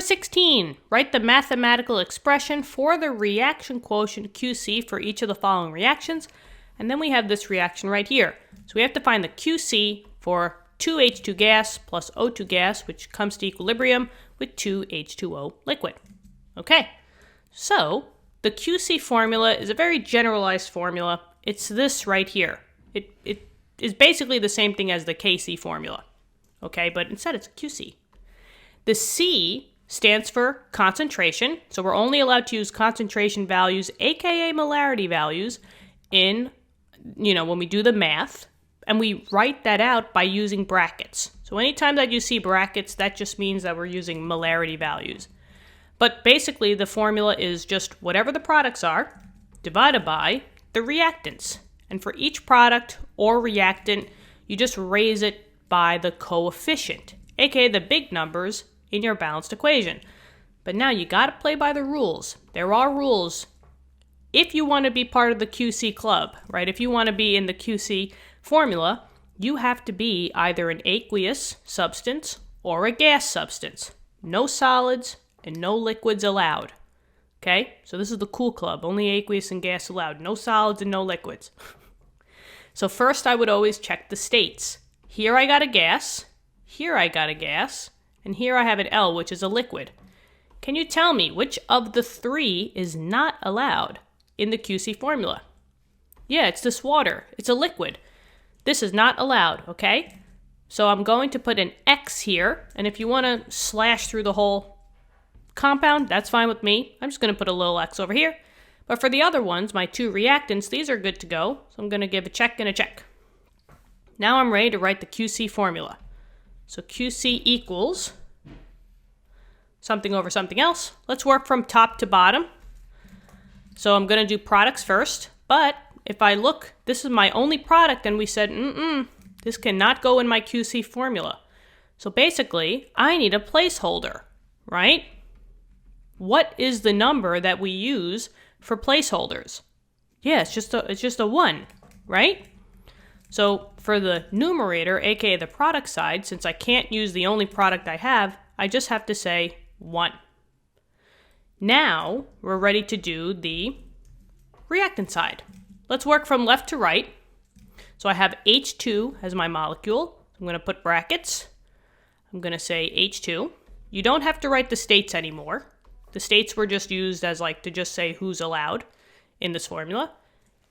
16, write the mathematical expression for the reaction quotient QC for each of the following reactions. And then we have this reaction right here. So we have to find the QC for 2H2 gas plus O2 gas, which comes to equilibrium with 2H2O liquid. Okay, so the QC formula is a very generalized formula. It's this right here. It is basically the same thing as the KC formula. Okay, but instead it's a QC. The C stands for concentration. So we're only allowed to use concentration values, aka molarity values, in, when we do the math. And we write that out by using brackets. So anytime that you see brackets, that just means that we're using molarity values. But basically, the formula is just whatever the products are divided by the reactants. And for each product or reactant, you just raise it by the coefficient, aka the big numbers in your balanced equation. But now you got to play by the rules. There are rules if you want to be part of the QC club, right? If you want to be in the QC formula, you have to be either an aqueous substance or a gas substance. No solids and no liquids allowed. Okay? So this is the cool club. Only aqueous and gas allowed. No solids and no liquids. So first I would always check the states. Here I got a gas. Here I got a gas. And here I have an L, which is a liquid. Can you tell me which of the three is not allowed in the QC formula? Yeah, it's this water. It's a liquid. This is not allowed, okay? So I'm going to put an X here, and if you want to slash through the whole compound, that's fine with me. I'm just going to put a little X over here. But for the other ones, my two reactants, these are good to go. So I'm going to give a check and a check. Now I'm ready to write the QC formula. So QC equals something over something else. Let's work from top to bottom. So I'm going to do products first, but if I look, this is my only product, and we said, this cannot go in my QC formula. So basically, I need a placeholder, right? What is the number that we use for placeholders? Yeah, it's just a 1, right? So for the numerator, aka the product side, since I can't use the only product I have, I just have to say 1. Now we're ready to do the reactant side. Let's work from left to right. So I have H2 as my molecule. I'm going to put brackets. I'm going to say H2. You don't have to write the states anymore. The states were just used as to just say who's allowed in this formula.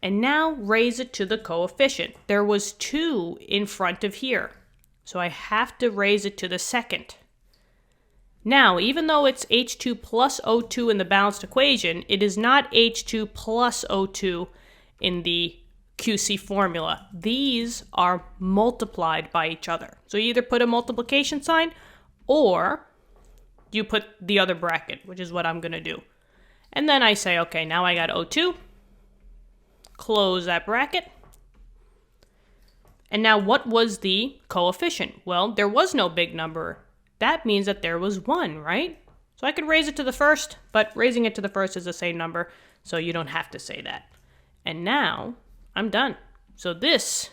And now raise it to the coefficient. There was 2 in front of here. So I have to raise it to the second. Now, even though it's H2 plus O2 in the balanced equation, it is not H2 plus O2 in the QC formula. These are multiplied by each other. So you either put a multiplication sign or you put the other bracket, which is what I'm going to do. And then I say, okay, now I got O2. Close that bracket. And now what was the coefficient? Well, there was no big number. That means that there was 1, right? So I could raise it to the first, but raising it to the first is the same number, so you don't have to say that. And now I'm done. So this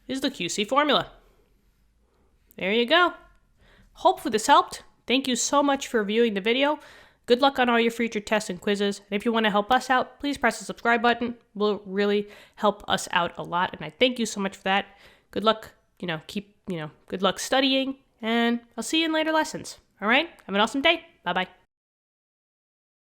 is the QC formula. There you go. Hopefully this helped. Thank you so much for viewing the video. Good luck on all your future tests and quizzes. And if you want to help us out, please press the subscribe button. It will really help us out a lot. And I thank you so much for that. Good luck, good luck studying. And I'll see you in later lessons. All right? Have an awesome day. Bye-bye.